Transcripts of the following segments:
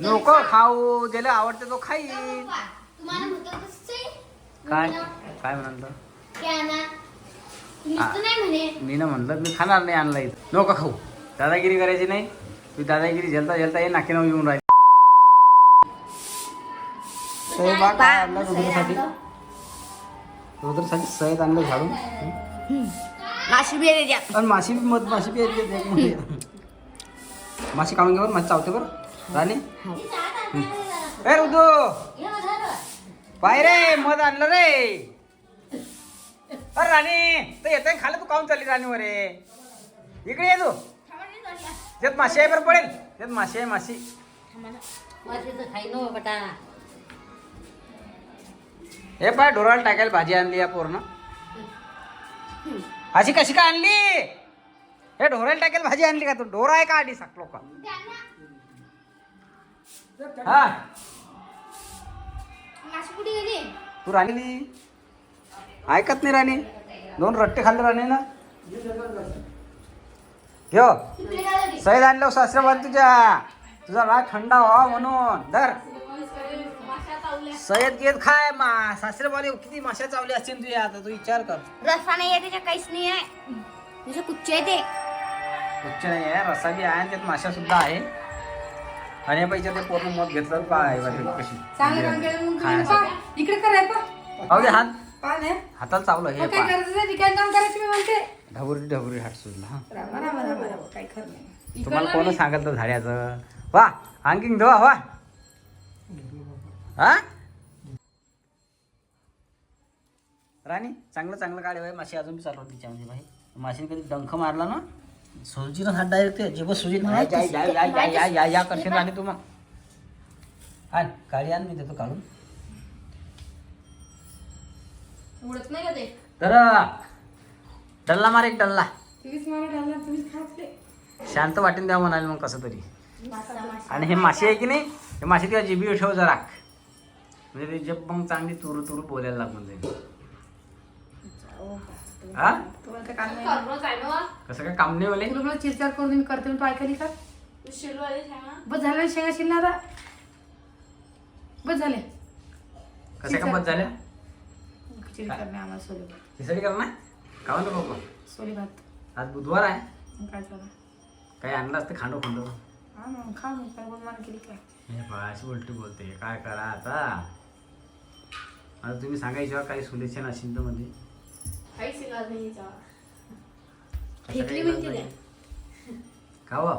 नको खाऊ ज्याला आवडते तो खाई. काय काय म्हणाल मी ना म्हणलं मी खाणार नाही आणला इथं. नको खाऊ, दादागिरी करायची नाही. तू दादागिरी झेलता झेलता ये नाकीनं येऊन राहील. काय आणलं रुद्रसाठी? रुद्रसाठी सयत आणलं झाडून. माशी बी येते आणि माशी बी येते. माशी काढून घ्या बरं, माशी चावते बरं राणी. ए रुद्र पाय रे, मध आणलं रे. अरे राणी तर येतोय खाली, तू काऊन चालली राणीवर रे? इकडे ये तू. त्यात माशी आहे बरं पडेल. त्यात माशी आहे माशी. हे पाय ढोराला टाकायला भाजी आणली या पूर्ण. अशी कशी का आणली? हे ढोराला टाकायला भाजी आणली का तू? ढोरा आहे का आधी साकलो का? हा तू राणी ऐकत नाही राणी. 2 रट्टे खाल्ले राणी ना. ठेव सैद आणलं सासऱ्याबाद तुझा राग थंडा व्हावा म्हणून. धर सय्यद घेत खाय. सासऱ्याबादी किती माश्या चावल्या असतील तुझ्या. आता तू विचार कर. रस्सा नाही आहे त्याच्या, काहीच नाही आहे. तुझे कुच्चे आहे ते. कुच्चे नाही आहे, रस्सा बी आहे, त्यात माश्या सुद्धा आहे. आणि या पैसे ते पूर्ण मत घेतलं काय कशी इकडे कराय पाहू दे हात. पान आहे हाताला चावलं हे काय करायचं, काय काम करायचं मी म्हणते. ढबुरी हात सुटला. हा काय खरं नाही. तुम्हाला कोण सांगितलं झाड्याचं? वा आणखीन धुवा वा. हा राणी चांगलं काढे माशी अजून बी चालू होती तिच्यामध्ये भाई. माशीने कधी डंख मारला ना, सुजीनं हात डायरेक्ट जेव्हा सुजीत या करशील राणी तू. मग आण काळी आण, मी देतो काढून. उडत नाही का ते? तर डल्ला मार एक डल्ला. तुम्हीच मला डालला, तुम्हीच खातले. शांत वाटेन द्या म्हणाले मग कसं तरी. आणि हे माशी आहे की नाही, हे माशी तुला जिबी ठेव जरा, म्हणजे ते जब मग चांगली तुरू बोलायला लागून जाईल. हा तुम्हाला काय काम नाही. कसं काय काम नाही बोले. तुला मला चिरचार करून मी करते, तू ऐकली का? बस झालं शेंगा शिरला आता. बस झाले. कसं का बस झाल्या? खिचडी करणे आम्हाला सोले भात. खिचडी कर ना. का म्हणतो बाबा सोले भात. आज बुधवार आहे. मग काय झालं? काही आणलं असतं खांडो हा मग खा, मग काय बोल मान केली काय. हे अशी उलटी बोलते. काय करा आता. आता तुम्ही सांगायच्या काही सोल्युशन असेल तर मध्ये. का हो?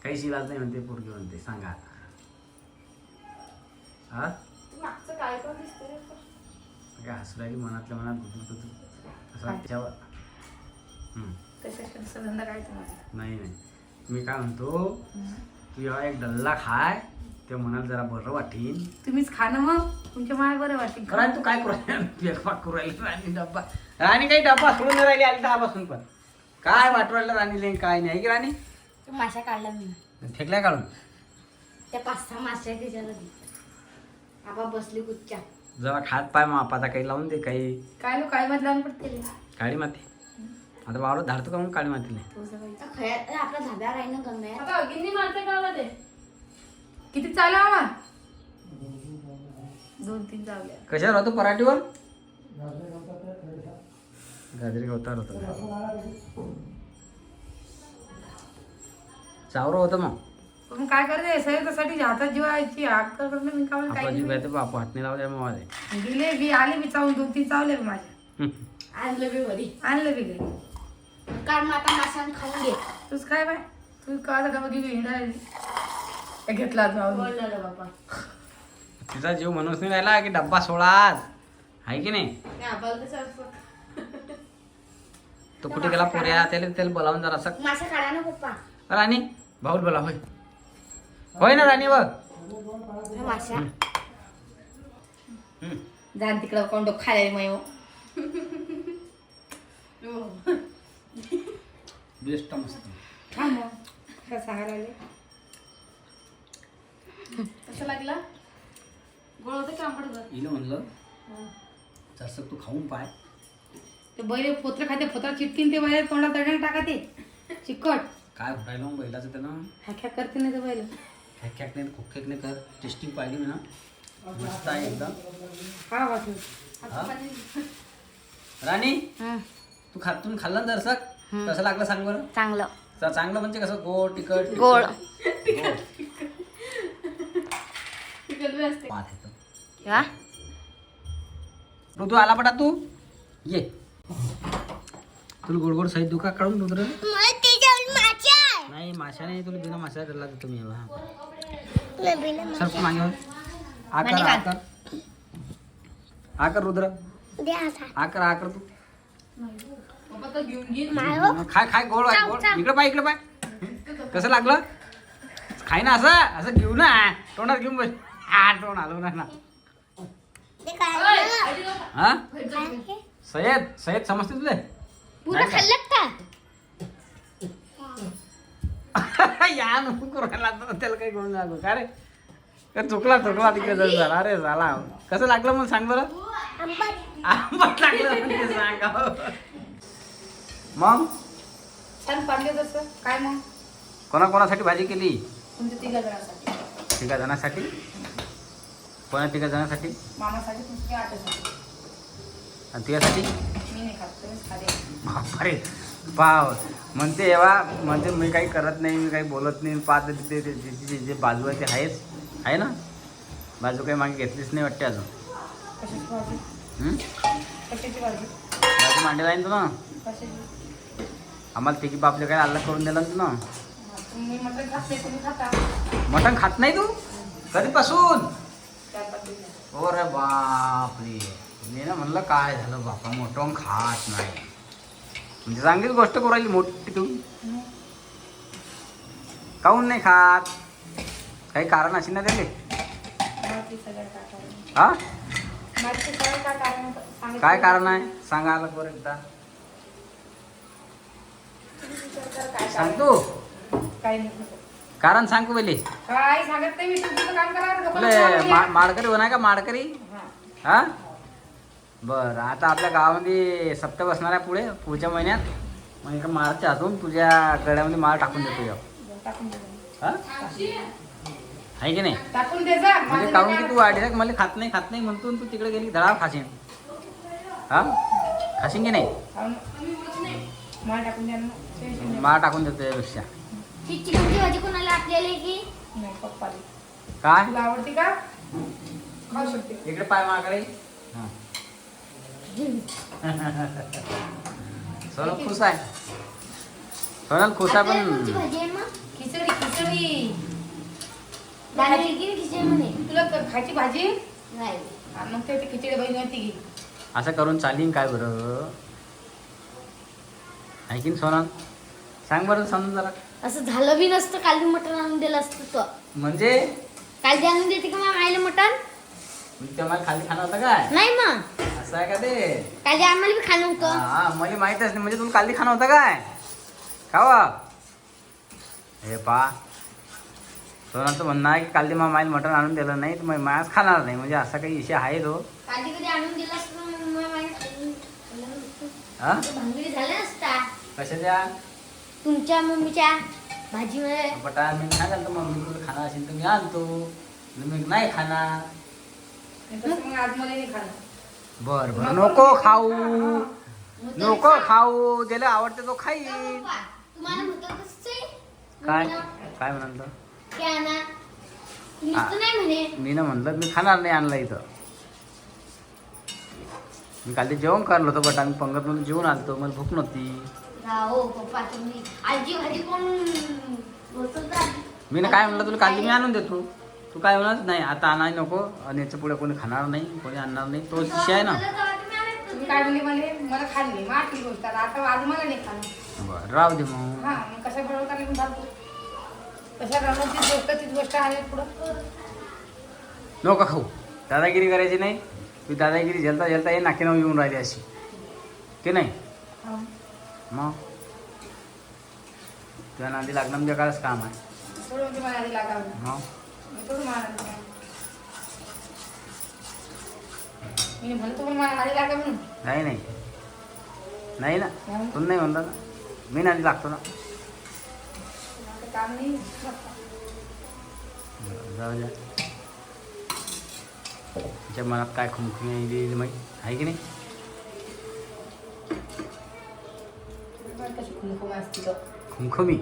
काहीच इलाज नाही म्हणते पोरगी म्हणते. सांगा हा काय हसू राहिली मनातल्या मनात बुद्ध असं त्याच्यावर. तसं धंदा काय तुम्हाला? नाही मी काय म्हणतो, तू जेव्हा एक डल्ला खाय ते मनाला जरा बरं वाटेल. तुम्हीच खा ना मग, तुमच्या मला बरं वाटेल. राणी तू काय करू राहिली राणी? डब्बा राणी काही डब्बा सोडून नाही राहिली आली दहापासून. पण काय वाटू राहिलं राणी काय नाही की राणी? माशा काढला मी फेकल्या काढून. त्या 5-6 माश्या त्याच्यामध्ये. आबा बसली कुच्च्या. जरा खात पाय मग आपाचा काही लावून दे. काही काय लो काळी भात लावून पडते. काळी माती आता वावरात धाडतो का मग काळी मातीने? आपला धाब्यावर आहे ना गंगया. आता गिन्नी मारते गावामध्ये. किती चालू आम्हा? 2-3 चावल्या. कशावर होतो? पराठीवर गाजरी गवतार होतं. चावरं होतं मग. पण काय करते सगळ्यासाठी हातात जीवायची आग करत मी काय आपला जीव आहे तर बापू हात नाही लावल्या मग माझे. गेले बी आले बी चावून 2-3 चावले बी माझ्या. आणलं बी घरी. आणलं बी घरी. कारण मग आता माशान खाऊन घे. तूच काय बाय, तू का हिंडा घेतला बोललं बाबा. तिचा जीव म्हणूनच नाही राहिला की डब्बा सोडा आज आहे की नाही. तो कुठे गेला पोऱ्या? त्याला बोलावून जरा असं. माशा काढा ना पप्पा. राणी भाऊल बोला. होय होय ना राणी बघ. माशा जाण तिकडं कोण खायला मग बेस्ट मस्त. काय सांगायला लागले? कसं लागला? गोळ होतं की आंबट होतं? हिला म्हणलं जास्त तू खाऊन पाय. ते बैल फोत्र खाते, फोत्रा चिटकीन ते बैल तोंडात दडण टाका ते चिकट. काय घोटायला मग बैलाचं त्यानं? ह्या करते नाही ते बैल. खॅक नाही खोक नाही कर. टेस्टिंग पाहिली मी ना, मस्त आहे एकदम. हा वाटलं. हा? राणी हं, तुम्ही खाल्लं ना जरसक, कसं लागलं सांग बरं. चांगलं. चांगलं म्हणजे कसं गोड तिखट गोड. हा? तू आला पटा, तू ये. तुला गोड गोड सहित दुखा काढून दुसरं नाही. माशा नाही, तुला बिना माशा करला तुम्ही. सर्फ मागे आकर आकर रुद्र आकर तू खाय गोड गोड. इकडे पाय कसं लागलं. खाय ना असं घेऊ ना, तोंडात घेऊन बस. तोंड आलो ना. हा सय्यद समजते तुले. पुरं खाल्लं का? या नको करायला त्याला काही गोड लागलो का रे. चुकला तिकडे झाला. अरे झाला. कसं लागलं मग सांग बरं. आंबट लागलं म्हणजे सांगा. मग छान पाडले तसं काय मग. कोणाकोणासाठी भाजी केली. तुमच्या 3 जणांसाठी. 3 जणांसाठी. कोणा 3 जणांसाठी. मामासाठी, तुमच्या 8 साठी. आणि तुझ्यासाठी. मी नाही खात, तुम्हीच खाते. बापरे पाव म्हणते एव्हा म्हणजे मी काही करत नाही, मी काही बोलत नाही. पाच जे बाजू आहे ते आहे ना. बाजू काही मागे घेतलीच नाही वाटते अजून. कशाची भाजी. कशाची भाजी. बाजू मांडे जाईन तू ना. कशाची. आम्हाला तिघी बापले काही अल्ला करून दिला तू ना. तुम्ही मटण खात नाही, तुम्ही खाता. मटण खात नाही तू कधीपासून. त्या पद्धतीने. हो रे बापरे. मी ना म्हणलं काय झालं बापा मटण खात नाही. म्हणजे चांगलीच गोष्ट करू राहिली मोठी तू. काहून नाही खात. काही कारण असेल ना त्याले. माहिती सगळं काय कारण. हा माहिती सगळं काय कारण होतं. सांगितलं. काय कारण आहे सांगा आला बरं एकदा. तुम्ही विचार करा काय सांग कारण. तू काय नाही. कारण सांग तू पहिले. काय सांगत नाही मी. तुमचं काम करा. तुला माडकरी होणार का माडकरी. हा. हा बरं. आता आपल्या गावामध्ये सप्ताह बसणार आहे पुढच्या महिन्यात. मग एका माळच्या हातून तुझ्या गळ्यामध्ये माळ टाकून देतो या. टाकून दे. हा आहे की नाही. टाकून दे जा. म्हणजे काहून की तू डायरेक्ट मला खात नाही म्हणतो आणि तू तिकडे गेली धडा खाशीन. हा खाशीन की नाही. माळ टाकून द्या ना. टेन्शन नाही. माळ टाकून देतो यापेक्षा. ही चिकनची भाजी कोणाला आपल्याला की नाही पप्पाला. काय तुला आवडते का. खाऊ शकते. इकडे पाय माकडे. हा सोनल खुश आहे. सोनल खुश आहे आपल्याला पण कोणती भाजी आहे मग. खिचडी. दादाची की खिचडी म्हणे. तुला खायची भाजी. नाही. मग ते खिचडी भाजी नव्हती घे. असं करून चालीन काय बरं. आहे की सोनल सांग बरं समजून जरा. असं झालं बी नसतं. काल बी मटण आणून दिलं असतं तो. म्हणजे काल बी आणून देते का मग आईला मटण. ते मला खाली खाणं होतं काय. नाही मग असं आहे का ते. काल बी आम्हाला बी खाणं होतं. हा मला माहितच नाही. म्हणजे तुला काली खाणं होतं काय खावा. हे पा सोनाचं म्हणणं आहे की काल मामाला मटण आणून दिलं नाही तर मग मायाच खाणार नाही. म्हणजे असा काही विषय आहे तो. काल कधी आणून दिलं असतं तर मग हा भांगडी झाल्या असता. कशाच्या तुमच्या मम्मीच्या भाजीमध्ये. बटा मी नाही घालतो. मम्मी तुला खाणार असेल तर मी आणतो. मी नाही खाणार. तसं मग आज मला नाही खाणं. बर बर नको खाऊ ज्याला आवडते तो खाईल. तुम्हाला म्हटलं तसंच आहे. काय काय म्हणाल तर की आणा. नुसतं नाही म्हणे. मी ना म्हणलं मी खाणार नाही आणलं इथं. मी काल ते जेवण करलं होतं बट आम्ही पंगत म्हणून जेवून आलतो. मला भूक नव्हती. हो पप्पा तुम्ही आजी भाजी कोण बोलतो. मी ना काय म्हणलं तुला काल मी आणून देतो. तू काय म्हणत नाही आता आणाय नको आणि याच्या पुढे कोणी खाणार नाही कोणी आणणार नाही. तो विषय आहे ना. तुम्ही काय म्हणले मला खाल्ली मग आठली गोष्ट. आता आज मला नाही खाणं. बरं राहू दे मग. हा मग कशा बरोबर करायला मी भागतो. कशा बरोबर तीच गोष्ट आहे पुढं. नको खाऊ. दादागिरी करायची नाही. तू दादागिरी झेलता झेलता ये नाकीनावर येऊन राहिली अशी की नाही. मग तुझ्या नांदी लागणं म्हणजे कायच काम आहे. थोडं म्हणजे मला आधी लागावं. मग थोडं मला मी म्हणतो पण मला आधी लागा म्हणून. नाही ना तुला नाही म्हणलं ना. मी नांदी लागतो ना. काम नाही. जाऊ द्या. तिच्या मनात काय खुमखुमी माहीत आहे की नाही. कशी खुमखुम असते तर खुमखुमी